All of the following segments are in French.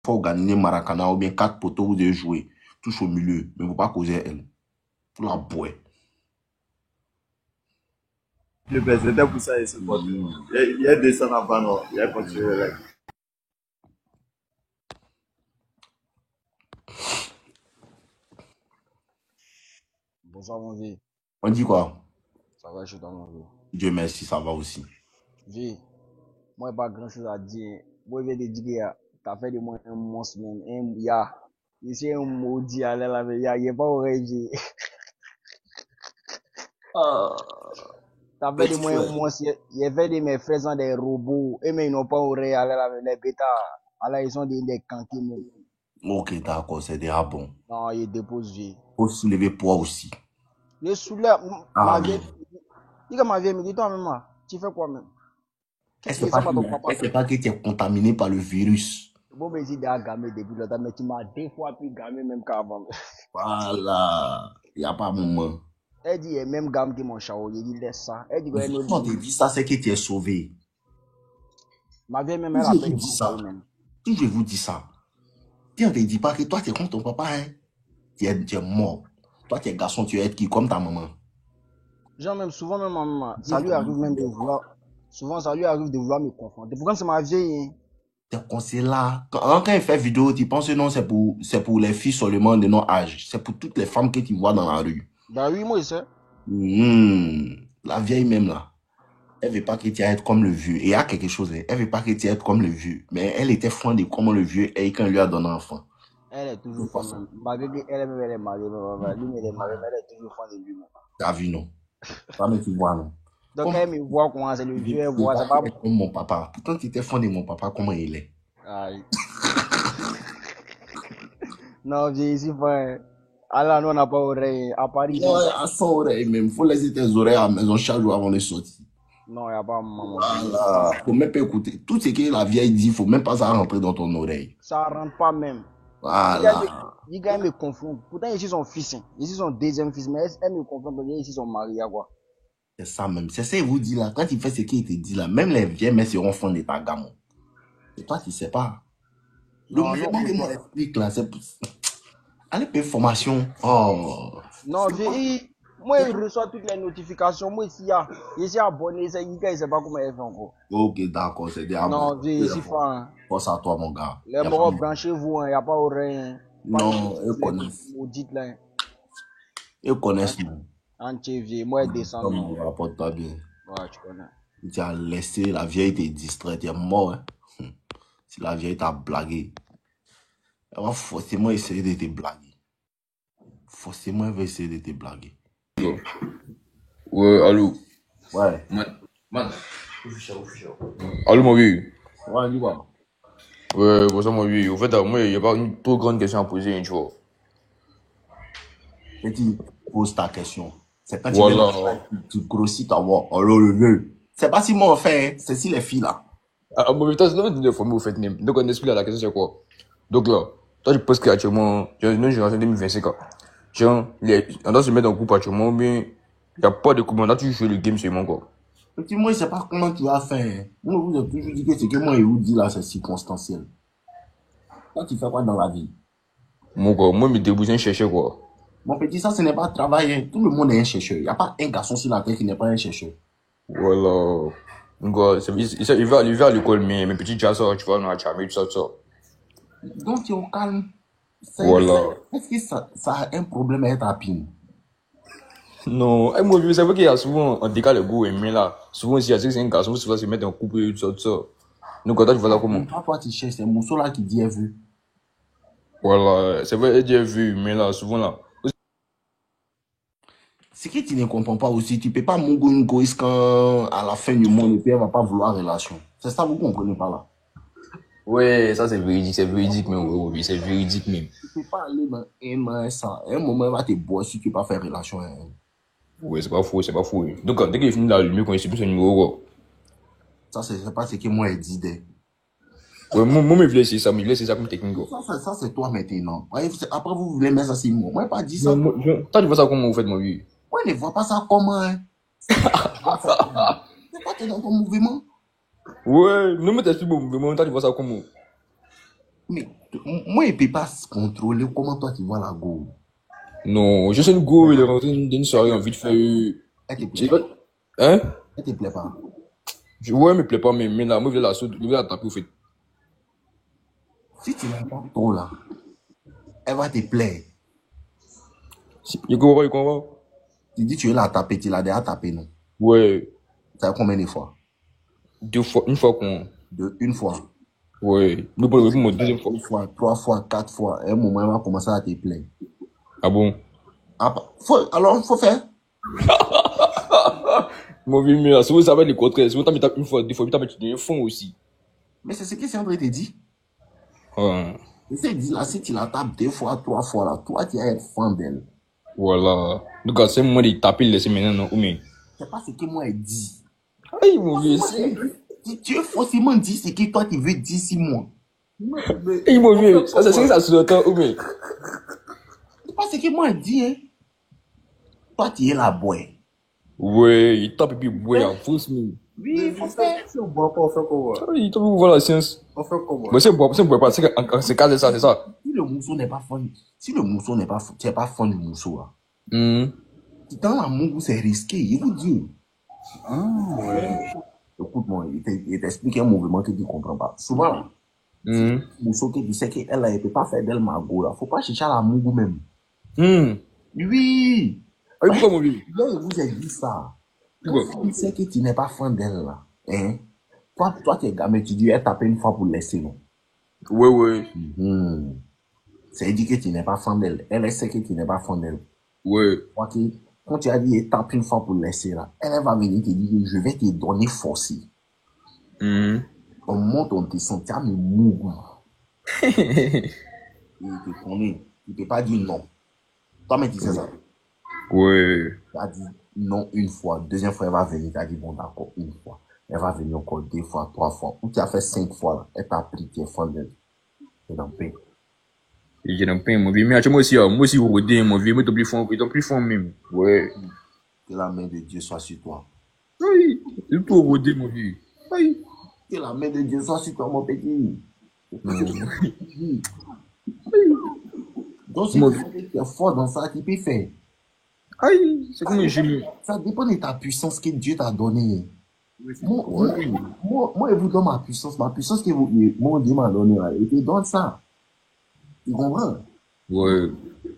faut organiser Maracana ou bien 4 poteaux, vous devez jouer. Touche au milieu, mais vous ne pas causer elle. Pour la boire. Le président pour ça, il se porte. Il y a des sons avant, non. Il y a continué là. Bonsoir, mon vie. On dit quoi? Ça va, je suis dans mon vie. Dieu merci, ça va aussi. Vie, moi, pas grand chose à dire. Moi, je vais te dire, t'as fait de moi un monstre même. Un ya. Ici, un maudit à l'air là, il n'y a pas oreille. T'as fait de moi un monstre. Il a fait de mes frères sont des robots. Et mais ils n'ont pas oreille à l'air là, les bêtas. Alors, ils sont des canquis même. Ok, d'accord, c'est déjà bon. Non, ils déposent vie. Faut soulever poids aussi. Le soulève, ma vie. Dis que ma vie, me dis toi-même, tu fais quoi même? Est-ce pas que tu es contaminé par le virus? Bon, mais j'ai déjà gamé depuis longtemps, mais tu m'as 2 fois plus gamé même qu'avant. Voilà, il n'y a pas moment. Elle dit, même gamme qui m'ont chaud, il dit, laisse ça. Elle dit, quand tu dis ça, c'est que tu es sauvé. Ma vie, même, elle a fait du ça. Si je vous dis ça, si on ne te dit pas que toi, tu es comme ton papa, hein, tu es mort. Toi, tu es garçon, tu es qui comme ta maman. Genre, même souvent, même maman, ça lui arrive même de vouloir. Souvent, ça lui arrive de vouloir me confronter. Pourquoi c'est ma vieille? Tes conseils là. Quand il fait vidéo, tu penses que non, c'est pour les filles seulement de notre âge. C'est pour toutes les femmes que tu vois dans la rue. Bah oui, moi, je sais. La vieille même là. Elle veut pas que tu ailles comme le vieux. Et il y a quelque chose. Elle veut pas que tu ailles comme le vieux. Mais elle était fan de comment le vieux est quand lui a donné un enfant. Elle est toujours fan. Malgré qu'elle est mariée, lui, elle est mariée, mais elle est toujours fan de lui. T'as vu, non? Pas mais tu vois, non? Donc, elle me voit comment c'est le vieux, elle voit, c'est pas comme mon papa. Pourtant, tu étais fan de mon papa, comment il est? Aïe. Non, vieux, ici, frère. Alors, nous, on n'a pas oreille. À Paris, non, à son oreille même. Faut laisser tes oreilles à la maison chaque jour avant de sortir. Non, il n'y a pas maman. Voilà. Faut même pas écouter. Tout ce que la vieille dit, faut même pas ça rentrer dans ton oreille. Ça rentre pas même. Voilà. Les gars me confondent. Pourtant, ici, son fils. Ici, son deuxième fils. Mais elle me confondent. Ici, son mari, quoi. C'est ça même. C'est ça qu'il vous dit là. Quand il fait ce qu'il te dit là, même les vieilles mères seront fans de ta gamme. Et toi, tu sais pas. Non, le moment que moi explique là, c'est... Allez, payer formation. Oh. Non, moi, je reçois toutes les notifications. Moi, ici, je suis abonné. Il ne sait pas comment elle fait encore. Ok, d'accord, c'est des abonnés. Non, je suis fan. Pense à toi, mon gars. Les morts, branchez-vous, il n'y a pas oreille. Non, ils connaissent. Ils connaissent, non. Antivier, moi, je descends. Non, rapporte-toi bien. Ouais, tu connais. Tu as laissé la vieille te distraire, tu es mort. Hein? Si la vieille t'a blagué, elle va forcément essayer de te blaguer. Forcément, elle va essayer de te blaguer. Ouais, allô? Ouais. Man. Allô, mon vieux? Ouais, dis quoi? Ouais, bonsoir, mon vieux. Au fait, moi, il n'y a pas une trop grande question à poser, tu vois. Et tu poses ta question. C'est quand voilà. tu grossis ta voix. Oh, le vieux. C'est pas si moi on fait, hein. C'est si les filles là. Ah, bon, putain, c'est une fois, au fait, donc on explique la question, c'est quoi? Donc là, toi, je pense qu'actuellement, j'ai une génération 2025, genre, on doit se mettre en groupe actuellement, mais il n'y a pas de commandant, tu joues le game seulement, quoi. Petit, moi, je sais pas comment tu vas faire. Moi, vous avez toujours dit que ce que moi, je vous dis là, c'est circonstanciel. Toi, tu fais quoi dans la vie? Moi, mes débouts, c'est un chercheur, quoi. Mon petit, ça, ce n'est pas travailler. Tout le monde est un chercheur. Il n'y a pas un garçon sur la terre qui n'est pas un chercheur. Voilà. Donc, il va à l'école, mais mes petits chats, tu vois, on a jamais tout ça. Donc, tu es au calme. Voilà. Est-ce que ça a un problème à être rapide? Non, moi, je sais pas qu'il y a souvent, on décale le goût, mais là, souvent, si c'est un garçon, souvent, se mettre en couple et tout ça. Donc, toi, tu vois là comment? Toi, tu cherches, c'est Mousseau là qui dit elle vu. Voilà, c'est vrai, elle dit elle vu, mais là, souvent là. Ce que tu ne comprends pas aussi, tu peux pas mongo une goïs quand à la fin du monde, et puis elle va pas vouloir relation. C'est ça, vous comprenez pas là? Ouais, ça c'est véridique même, oui, c'est véridique même. Tu peux pas aller dans un moment, elle va te boire si tu peux pas faire relation. Ouais, c'est pas faux. Donc, dès qu'il finit la lumière, quand il sait plus son numéro, ça, c'est pas ce que moi, elle dit. Ouais, moi, me voulais essayer ça, mais il essayer ça comme technique. Ça, c'est toi maintenant. Après, vous voulez mettre ça sur moi. Moi, pas dit ça. Toi, tu vois ça comment vous faites, mon vieux? Moi, ne vois pas ça comment, hein. C'est pas dans ton mouvement. Ouais, non, mais t'expliques mon mouvement, toi, tu vois ça comment? Mais moi, il ne peut pas se contrôler. Comment toi, tu vois la go? Non, je sais le go, il est rentré d'une soirée en vite fait. Elle te J'ai plaît pas. pas. Hein? Elle te plaît pas. Ouais, me plaît pas, mais là, moi, je vais la sauter, je vais la taper au fait. Si tu l'as pas trop là, elle va te plaire. Il comprend, il comprend. Tu dis tu veux la taper, tu l'as déjà tapé, non? Ouais, Ça fait combien de fois? 2 fois, une fois qu'on. Une fois. Ouais, mais pour mon deuxième fois. 2 fois, 3 fois, 4 fois. À un moment, elle va commencer à te plaire. Ah bon? Alors, il faut faire. Mon vieux, mais souvent, ça va être le contraire. Souvent, tu tapes une fois, 2 fois, puis tu deviens fond aussi. Mais c'est ce que c'est en train de te dire. Ouais. C'est dit là, si tu la tapes 2 fois, 3 fois là, toi, tu vas être fan d'elle. Voilà. Donc, c'est le moment de taper, laisser maintenant, non, ou mais. C'est pas ce que moi, elle dit. Aïe, mon vieux, c'est. Tu veux forcément dire ce que toi, tu veux dire 6 mois. Aïe, mon vieux, ça, c'est ce que ça sous-entend, ou mais. C'est pas ce que moi, elle dit, hein. Toi, tu es la boy. Ouais, il tape et puis, ouais, en fausse mine. Oui, il faut faire. Si on boit pas, on fait comment? Ah, il tape pour voir la science. On fait comment? Mais c'est bon pas, c'est cas de ça, c'est ça. Si le mousseau n'est pas fan, si le mousseau n'est pas, tu n'es pas fan du mousseau, là. Hum. Dans l'amour, c'est risqué, il vous dit. Ouais. Écoute-moi, il t'explique un mouvement que tu ne comprends pas. Souvent, là, Hum. mousseau que tu sais qu'elle, elle ne peut pas faire d'elle mago, là. Faut pas chercher à l'amour même. Hum. Oui. Ah, pourquoi, mon vieux? Là, je vous ai dit ça. Pourquoi? Quand tu sais que tu n'es pas fan d'elle, là, hein, toi, tu es gamin, tu dis, elle tape une fois pour laisser, non? Ouais, ouais. Ça veut dire que tu n'es pas fan d'elle. Elle sait que tu n'es pas fan d'elle. Ouais. Quand tu as dit, elle tape une fois pour laisser, là, elle va venir te dire, je vais te donner forcé. Hum. On monte, on te sent, tu as mes mougou. Il te connaît. Il ne peut pas dire non. Toi, mais tu sais ça. Ouais. Tu as dit non une fois. Deuxième fois, elle va venir. Tu as dit bon, d'accord, une fois. Elle va venir encore 2 fois, 3 fois. Ou tu as fait 5 fois, là. Elle t'a pris, tu es fan d'elle. Tu es dans le pain. Et j'ai un pain, mon vieux. Mais moi aussi, vous rodez, mon vieux. Moi, t'es plus fond même. Ouais. Que la main de Dieu soit sur toi. Oui. C'est tout rodé, mon vieux. Oui. Que la main de Dieu soit sur toi, mon petit. Donc, si tu es fort dans ça, tu peux faire. Aïe, c'est comme un génie. Ça dépend de ta puissance que Dieu t'a donnée. Moi, je vous donne ma puissance. Ma puissance que mon Dieu m'a donnée, là, il te donne ça. Tu comprends? Ouais.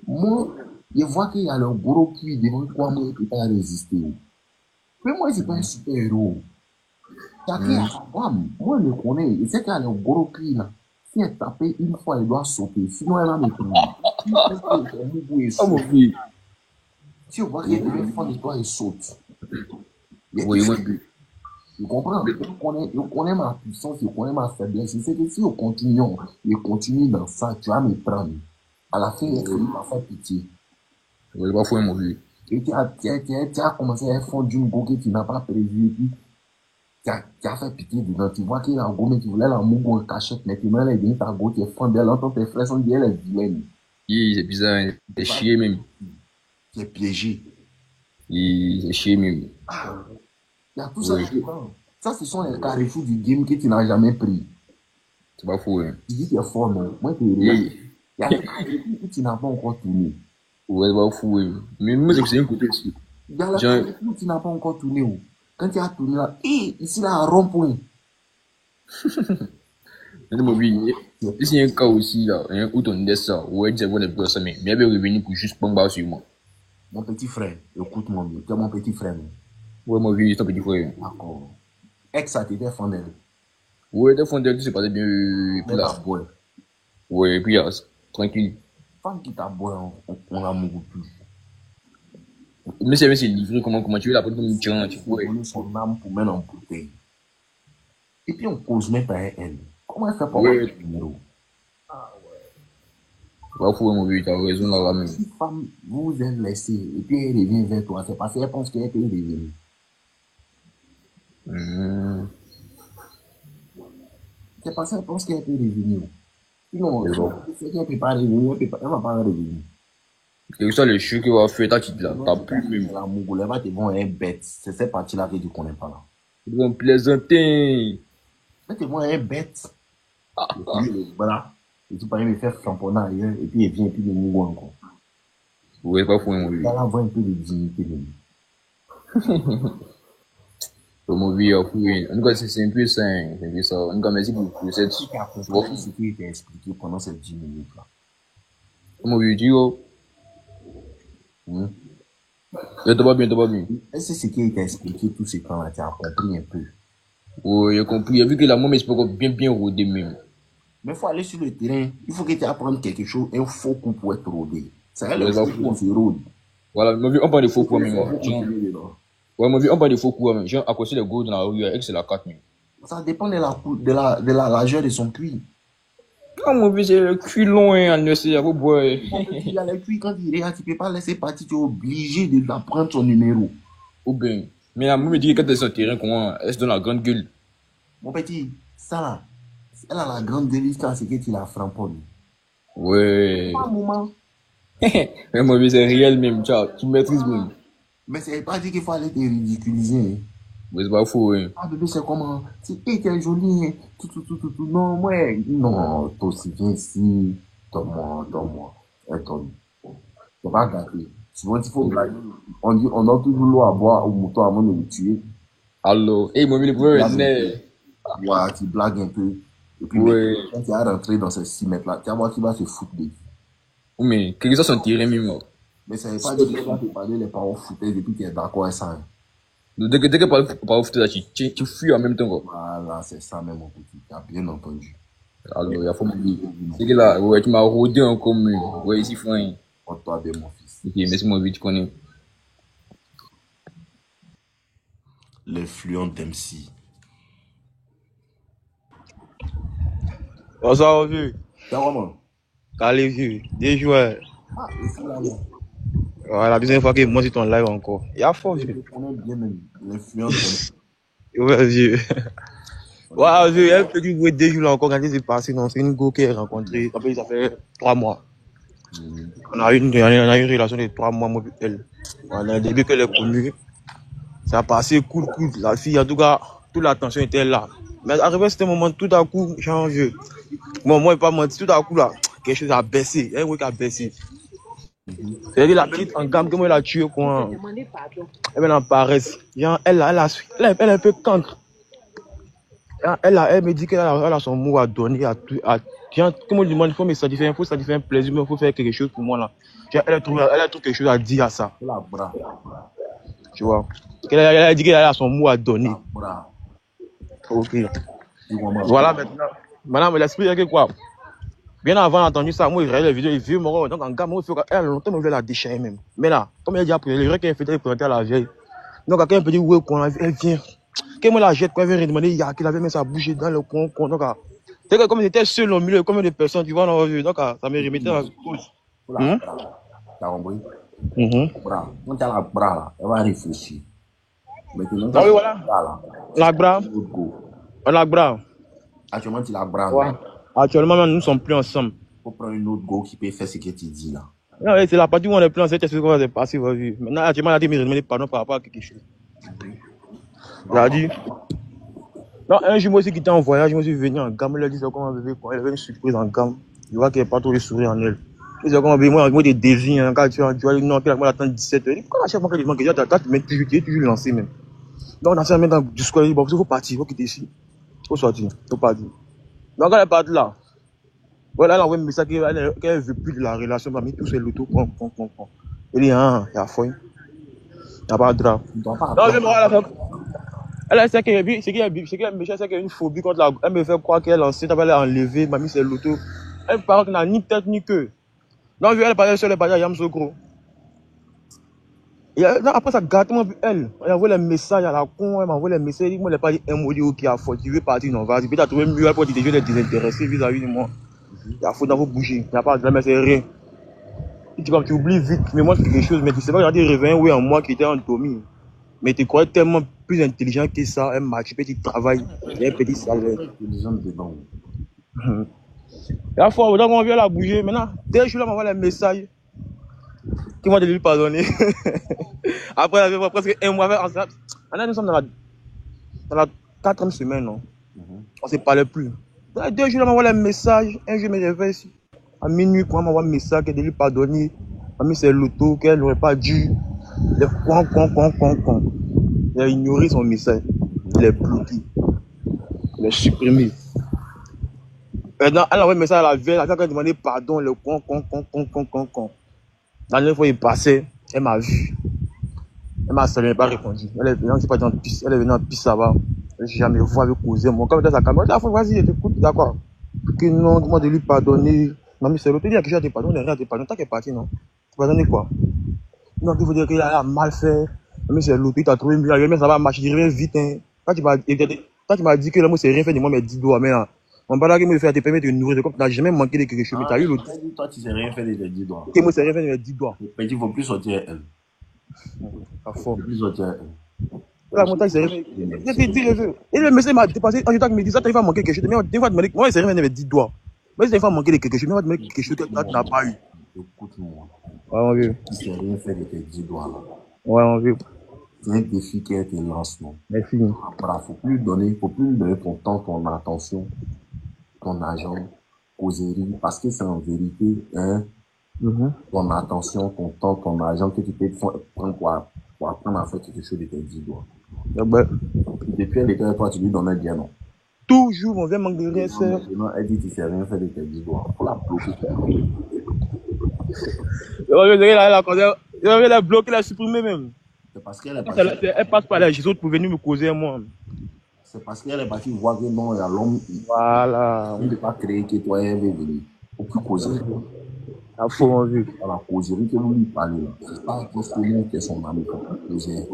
Moi, je vois qu'il y a le gros puits devant toi, moi, je ne peux pas résister. Mais moi, je ne suis pas un super-héros. Chacun a sa femme. Moi, je le connais. Il sait qu'il y a le gros puits là. Si elle tape une fois, elle doit sauter. Sinon, elle va me prendre. Oh, mon vieux. Si on voit qu'elle devient fan de toi, elle saute. Oui, mon vieux. Je comprends. Je connais ma puissance, je connais ma faiblesse. Je sais que si je continue dans ça, tu vas me prendre. À la fin, il va faire pitié. Ouais, pas fou, mon vieux. Et tu as commencé à faire d'une go que tu n'as pas prévu. Et puis, tu as fait pitié dedans. Tu vois qu'il y a un go, mais tu voulais la mougo en cachette. Maintenant, elle est venue ta go, tu es fan d'elle. Entends tes frères sont dit, elle est vilaine. C'est bizarre, hein. T'es chié même. Tu es piégé. C'est chié même. Il y a tout ça qui prend. Ça, ce sont les carrefours du game que tu n'as jamais pris. C'est pas fou, hein. Tu dis que tu es fort, non? Moi, tu es rien. Il y a des carrefours que tu n'as pas encore tourné. Ouais, c'est pas fou, hein. Mais moi, c'est un côté aussi. Il y a les carrefours que tu n'as pas encore tourné. Oh. Quand tu as tourné là, ici là, à rond-point. Mon vieux, ici, il y a un cas aussi, là, où ton dessin, ouais, tu sais, vous n'êtes pas ça, mais il avait revenu pour juste prendre sur moi. Mon petit frère, écoute-moi bien. Tu es mon petit frère. Ouais, mon vieux, c'est ton petit frère. D'accord. Ex, ça t'était fondé. Ouais, des fois, tu sais pas bien, puis là. Ouais, puis là, tranquille. Femme qui t'a boit, on a beaucoup plus. Mais c'est livré, comment tu veux la prendre comme une tirante, tu vois. On donne son âme pour mettre en bouteille. Et puis on cause même par elle. Comment elle fait pour avoir le numéro? Ah ouais. Va fou, mon vieux, t'as raison là, même. Si femme vous êtes laissé et puis elle revient vers toi, c'est parce qu'elle pense qu'elle peut revenir. C'est parce qu'elle pense qu'elle peut revenir. Sinon, c'est qu'elle ne peut pas revenir, elle ne va pas revenir. C'est ça le chou qui va faire ta petite là. T'as plus même. La Mongolie va te vendre un bête. C'est cette partie-là que tu ne connais pas là. Ils vont plaisanter. Va te vendre un bête. Voilà. Et tu peux me faire flamponner ailleurs, et puis il vient, et puis il me mourra encore. Ouais, pas fou, mon Il vieux. va avoir un peu de dignité, même. Mon vieux, fou. En tout cas, c'est un peu ça, hein. C'est un peu ça. En tout cas, merci pour cette. Tu as compris ce qui était expliqué pendant ces 10 minutes-là. Mon vieux, tu vois. Hein? T'as pas bien, t'as pas bien. Est-ce que ce qui était expliqué tout ce temps-là, tu as compris un peu? Ouais, j'ai compris. J'ai vu que la môme, c'est pas bien rodé, même. Mais il faut aller sur le terrain. Il faut que tu apprennes quelque chose, un faux coup pour être rodé. C'est Ouais, le ça faux fou. qu'on se rôde. Voilà, mon vieux, on parle de faux coups, Il même. faut Genre, continuer dedans. ouais, mon vieux, on parle de faux coups, même. Genre, à côté de go dans la rue, avec c'est la 4 même. Ça dépend de la largeur de son cuir. Ah, mon vieux, c'est le cul long, hein, en essai, vous boy. Il y a le cuir, quand il regarde, tu ne peux pas laisser partir, tu es obligé de prendre son numéro. Ou bien. Mais la môme me dit que quand elle est sur le terrain, comment, elle se donne la grande gueule. Mon petit, ça là, elle a la grande délice quand c'est que tu la framponnes. Ouais. Pas un moment. Mais mon vieux, c'est réel, même. Tu maîtrises, même. Mais c'est pas dit qu'il faut aller te ridiculiser. Hein. Mais c'est pas faux, hein. Ah bébé, c'est comment? C'est hey, t'es jolie, hein. Tout. Non, moi, non, toi aussi, viens ici. Donne-moi. Donne. C'est pas gâté. Souvent, il faut blaguer. On dit, on a toujours l'eau à boire au mouton avant de le tuer. Allô. Hey, mon vieux, le problème, c'est. Ouais, tu blagues un peu. Et puis, Ouais. quand tu vas rentrer dans ces 6 mètres-là, tu vas voir qu'il va se foutre de. Mais, quelque chose son terrain, même. Mais ça veut pas dire qu'il va te parler les paroles foutaises et puis tu es d'accord avec ça. Hein. Dès que par foutre là, tu fuis en même temps, quoi. Voilà, c'est ça même, mon petit. Tu as bien entendu. Alors, il y a faut me dire. C'est que là, ouais, tu m'as rodé en commun. Ouais, ici, frère. Porte-toi bien, mon fils. Ok, merci, mon vieux, tu connais. L'influence d'MC. Bonsoir, vieux. C'est vraiment. Allez, vieux. Des joueurs. Ah, ici, là, là. Ouais, la deuxième fois que moi, c'est ton live encore. Il y a fort, Je vieux. connais bien même l'influence d'MC. Ouais, vieux. Ouais, vieux, il y a un petit bruit des jours là encore. Quand c'est passé, non, c'est une go qui est rencontrée. Ça fait 3 mois. On a eu une relation de 3 mois, moi, et elle. On a début qu'elle est connue. Ça a passé cool. La fille, en tout cas, toute l'attention était là. Mais arrivé à ce moment, tout à coup, genre, vieux. Bon, moi, il pas menti, tout à coup, là, quelque chose a baissé. Un truc a baissé. C'est-à-dire la petite en gamme, comment elle a tué, quoi. Elle est en paresse. Genre, elle est un peu cancre. Elle me dit qu'elle a son mot à donner à tout. Genre, comme on lui demande, il faut me satisfaire un plaisir, mais il faut faire quelque chose pour moi, là. Genre, elle a trouvé quelque chose à dire à ça. La bras. Tu vois. Elle a dit qu'elle a son mot à donner. La bras. Ok. Tu comprends? Voilà, maintenant. Maintenant, mais l'esprit, c'est que quoi? Bien avant d'entendre ça, moi, je regardais les vidéos, il vieux mort. Donc, en gamme, moi, elle a longtemps, je voulais la déchirer même. Mais là, comme elle a dit après, les gens qui ont fait présenter à la vieille. Donc, quelqu'un peut dire, ouais, elle vient. Quand moi la jette, quand elle vient demander, il y a qu'il avait mis sa bouche dans le coin. Donc, c'est comme j'étais seul au milieu, combien de personnes, tu vois, dans la vue. Donc, ça me remettait à cause. La bras. T'as compris? Bras. Quand tu as la bras là, elle va réfléchir. Maintenant, Ah oui, voilà. là. La bras. La bras. Actuellement, tu la bras. Ouais. Actuellement, nous ne sommes plus ensemble. Il faut prendre une autre go qui peut faire ce que tu dis là. Non, c'est la partie où on est plus ensemble, c'est ce qu'on va passer, va vivre. Maintenant, actuellement, elle a dit, me demander pardon par rapport à quelque chose. Elle a dit. Non, un jour, moi aussi, qui était en voyage, moi aussi, venu en gamme, elle a dit, c'est comment bébé, quoi. Elle avait une surprise en gamme. Je vois qu'il n'y a pas trop de sourire en elle. C'est comment bébé, moi, des désirs, hein, quand tu vois, non, qu'elle attend 17 heures. Pourquoi à chaque fois qu'elle demande, déjà, tu mets toujours lancé même. Donc, on a ça maintenant du square, bon, il faut partir, il faut quitter ici. Il faut sortir, il faut partir. Donc, elle est partie là. Voilà, elle a envoyé un message qu'elle ne veut plus de la relation, parmi tous ces lotos, Elle dit, ah, il y a fouille. Il n'y a pas de drap. Non, je me rends elle a dit c'est qu'elle a une phobie contre la. Elle me fait croire qu'elle est enceinte, elle a enlevé, m'a mis ses lotos. Elle parle qu'elle n'a ni tête ni queue. Donc, elle parlait seule, elle parlait à Yamsokro. Non, après ça, gâtement, elle a envoyé les messages à la con, elle m'a envoyé les messages, moi, elle n'a pas dit un mot qui a faute, tu veux partir, non, vas-y, peut-être trouver mieux, elle peut dire, je vais désintéressé vis-à-vis de moi. Il y a faute dans vos bougies, il n'y a pas de drame, c'est rien. Et tu oublies vite, mais moi, c'est quelque chose, mais tu sais pas, j'ai dit, réveil, oui, en moi qui était endormi. Mais tu crois tellement plus intelligent que ça, un match, petit travail, un petit salaire. La fois, donc on vient la bouger, maintenant, dès que je m'envoie les messages, qui m'ont lui pardonner. Après, elle avait presque un mois, nous sommes dans la 4e semaine, non? On ne se parlait plus. 2 jours, elle m'envoie un message. Un jour, je me réveille à minuit, quand elle m'envoie un message qu'elle doit lui pardonner. Elle mis c'est l'auto, qu'elle n'aurait pas dû. Il est con. Il a ignoré son message. Il est bloqué. Il est supprimé. Maintenant, elle a envoyé un message à la veille. Elle a demandé pardon. Le con. La dernière fois, il passait. Elle m'a vu. Elle m'a salué, elle n'a pas répondu. Elle est venue, je sais pas, en piste. Elle est venue en piste, ça va. Je n'ai jamais vu avec causer. Moi, comme dans sa caméra, je dis, vas-y, je t'écoute, d'accord. Que non, demande de lui pardonner. Non, mais c'est l'autre, il y a quelque chose à te pardonner, rien à te pardonner. Tant qu'elle est partie, non. Tu pardonner quoi? Non, il faut dire qu'il a mal fait. Mais c'est l'autre, il t'a trouvé mieux. Mais ça va marcher, je reviens vite. Hein. Quand tu m'as dit que l'amour, c'est rien fait de moi, mais 10 doigts. Mais là, on va là, me faire te permettre de nourrir. Comme tu n'as jamais manqué de quelque chose. Mais tu as eu l'autre. Toi, tu sais rien faire de tes 10 doigts. Que moi, c'est rien fait de mes 10 doigts. Mais il ne faut plus sortir elle. Pas fort. Il faut plus sortir elle. La montagne, c'est rien. Et le monsieur m'a dépassé. En tant que me dit ça, tu vas manquer quelque chose. Mais des fois, moi, c'est rien fait de mes 10 doigts. Mais des fois, manquer de quelque chose. Mais moi, quelque chose que tu n'as pas eu. Écoute-moi. Ouais, on veut. Tu ne sais rien faire de tes 10 doigts. Ouais, on veut. C'est un défi qui te lance, non? Merci. Il ne faut plus lui donner ton temps, ton attention, ton argent, causerie, parce que c'est en vérité, hein, ton attention, ton temps, ton argent que tu peux prendre pour apprendre à faire quelque chose de tes 10 doigts. Depuis l'école, toi, tu lui donnais bien, non? Toujours, on vient manquer de rien, c'est. Maintenant, elle dit que tu ne sais rien faire de tes 10 doigts. Il faut la bloquer. Je vais la bloquer, la supprimer même. C'est parce qu'elle est partie. Elle passe par là, Jésus pour venir me causer, moi. C'est parce qu'elle est partie voir que non, il y a l'homme. Voilà. Il ne peut pas créer que toi, elle veut venir. Aucune causerie. La faux en vue. La causerie que vous lui parlez là, c'est pas forcément que son ami causerie.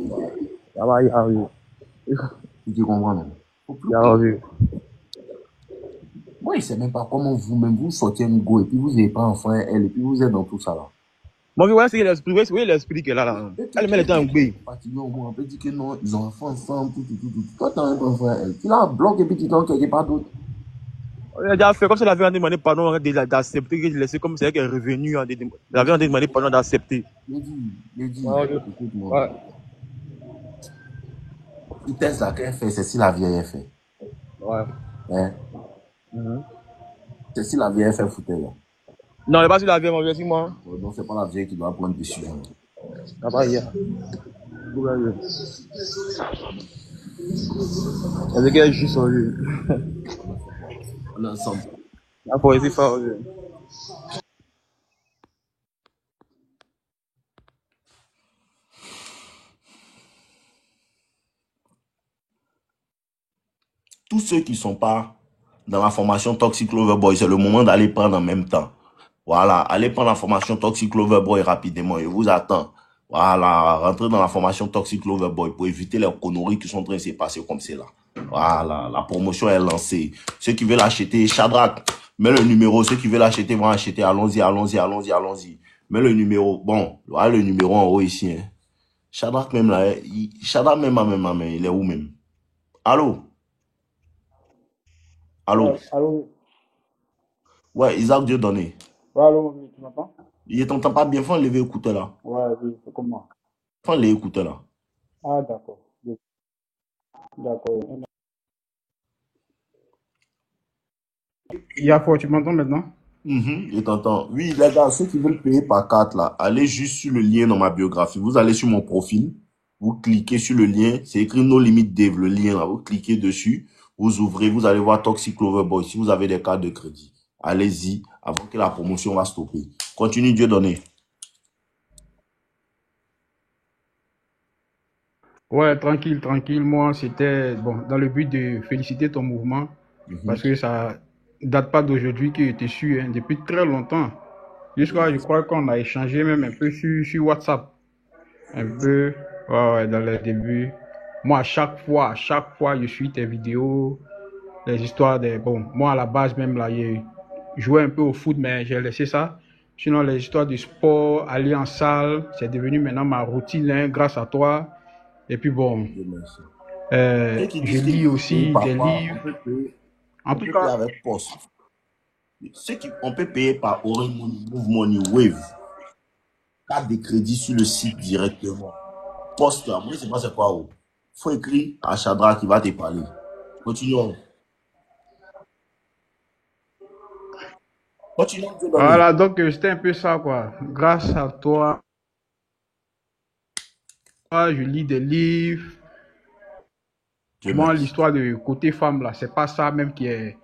Ça va y arriver. Tu comprends, non? Il y a vu. Moi, je ne sais même pas comment vous-même vous sortez un go et puis vous n'avez pas enfant elle et puis vous êtes dans tout ça là. Moi, ouais, c'est l'esprit qu'elle a là. Elle met le temps en B. On peut dire que non, ils ont enfant ensemble, tout. Toi, tu as un enfant elle. Tu la bloques et puis tu t'en quelque part d'autre. Elle a déjà fait comme si elle avait demandé pardon d'accepter, que je laissais comme c'est elle qui est revenue. Elle avait demandé pardon d'accepter. Il dit, écoute-moi. Ouais. Il teste la qu'elle fait, c'est si la vieille est fait. Ouais. Hein? C'est si la vieille est fait foutre là. Non, elle n'est pas sur la vieille, mon vieux, c'est moi. Donc, c'est pas la vieille qui doit prendre décision. Ça va hier. C'est qu'elle est juste en lui. On est ensemble. La poésie fort. Tous ceux qui ne sont pas dans la formation Toxic Lover Boy, c'est le moment d'aller prendre en même temps. Voilà, allez prendre la formation Toxic Lover Boy rapidement. Je vous attends. Voilà, rentrez dans la formation Toxic Lover Boy pour éviter les conneries qui sont en train de se passer comme c'est là. Voilà, la promotion est lancée. Ceux qui veulent acheter, Shadrach, mets le numéro. Ceux qui veulent acheter vont acheter. Allons-y. Mets le numéro. Bon, voilà le numéro en haut ici. Hein. Shadrach même là, Shadrach même, il est où même? Allô? Allô? Allô? Ouais, Isaac Dieudonné. Ouais, allô, tu m'entends? Il t'entend pas bien, faut enlever écouteur là. Ouais, oui, c'est comme moi. Faut enlever écouteur là. Ah, d'accord. D'accord. Yafo, tu m'entends maintenant? Je t'entends. Oui, les gars, ceux qui veulent payer par carte là, allez juste sur le lien dans ma biographie. Vous allez sur mon profil, vous cliquez sur le lien, c'est écrit No Limit Dave, le lien là, vous cliquez dessus, vous ouvrez, vous allez voir Toxic Lover Boy. Si vous avez des cartes de crédit, allez-y avant que la promotion va stopper. Continue, Dieu donné. Ouais, tranquille. Moi, c'était bon, dans le but de féliciter ton mouvement, parce que ça date pas d'aujourd'hui que tu es su, hein, depuis très longtemps. Jusqu'à, je crois qu'on a échangé même un peu sur WhatsApp. Un peu, ouais, dans les débuts. Moi, à chaque fois, je suis tes vidéos, les histoires des... Bon, moi, à la base, même là, je jouais un peu au foot, mais j'ai laissé ça. Sinon, les histoires du sport, aller en salle, c'est devenu maintenant ma routine, hein, grâce à toi. Et puis bon, je lis aussi des livres. En tout cas, avec Post. On peut payer par Orange Money, Move Money, Wave. Carte de crédit sur le site directement. Poste là, moi, c'est pas c'est quoi. Faut écrire à Shadrach qui va te parler. Continuons. Continue, Dieu donné. Voilà, donc c'était un peu ça, quoi. Grâce à toi, je lis des livres. Dieu Moi, merci. l'histoire de côté femme, là, c'est pas ça même qui est,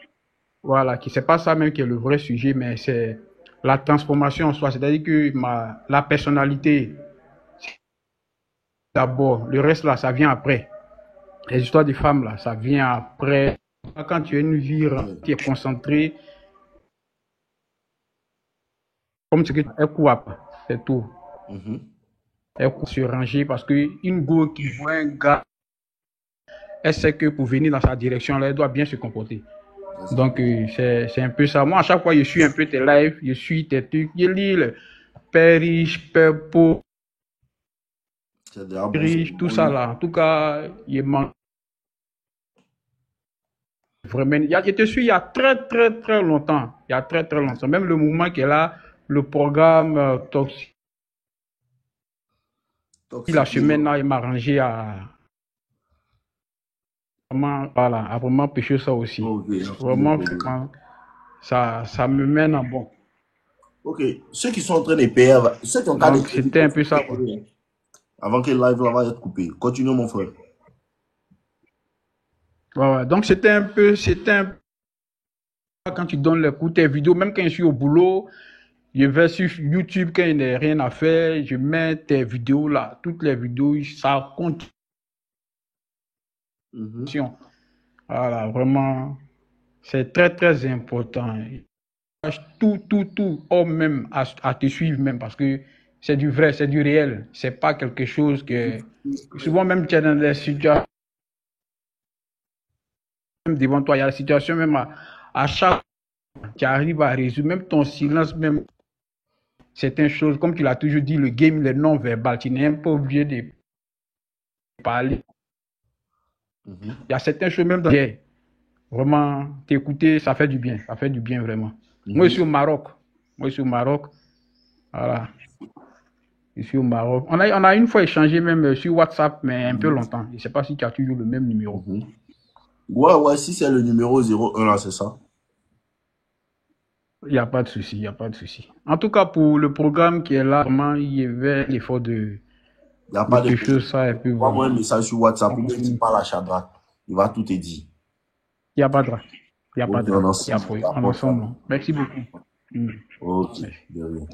voilà, c'est pas ça même qui est le vrai sujet, mais c'est la transformation en soi. C'est-à-dire que la personnalité, d'abord, le reste, là, ça vient après. Les histoires des femmes, là, ça vient après. Quand tu as une vie qui est concentrée, comme ce que elle court, c'est tout. Elle court se ranger parce qu'une go qui voit un gars, elle sait que pour venir dans sa direction, là, elle doit bien se comporter. Donc, c'est un peu ça. Moi, à chaque fois, je suis un peu tes lives, je suis tes trucs, je lis le père riche, père pauvre, riche, tout ça là. En tout cas, il manque vraiment. Je te suis il y a très, très, très longtemps. Il y a très, très longtemps. Même le mouvement qui est là, le programme Toxique. La semaine là, il m'a rangé à vraiment, voilà, à vraiment pêcher ça aussi. Vraiment, ça me mène en bon. Ok, ceux qui sont en train de payer, ceux qui ont Donc, c'était un peu ça. Quoi. Avant que le live là va être coupé. Continue, mon frère. Ouais. Donc, c'était un peu, quand tu donnes les coups, tes vidéos, même quand je suis au boulot, je vais sur YouTube quand il n'y a rien à faire, je mets tes vidéos là, toutes les vidéos, ça compte. Voilà, vraiment, c'est très, très important. Tout, ou même à te suivre même, parce que c'est du vrai, c'est du réel. C'est pas quelque chose que... Souvent même, tu es dans des situations, même devant toi, il y a des situations même à chaque... Tu arrives à résoudre, même ton silence, même certaines choses, comme tu l'as toujours dit, le game, les non-verbal, tu n'es même pas obligé de parler. Il y a certaines choses même dans vraiment, t'écouter, ça fait du bien. Ça fait du bien, vraiment. Moi, je suis au Maroc. Voilà. Je suis au Maroc. On a une fois échangé même sur WhatsApp, mais un peu longtemps. Je ne sais pas si tu as toujours le même numéro. Ouais, si c'est le numéro 01 là, c'est ça. Il n'y a pas de souci, En tout cas, pour le programme qui est là, vraiment, il y avait l'effort de... Il n'y a pas de choses, ça, et puis envoie un message sur WhatsApp ou bien tu parles à Shadrach. Il va tout te dire. Il n'y a pas de drap. Il n'y a pas de drap. Il y a pas. En ensemble. Merci beaucoup. Ok, de rien.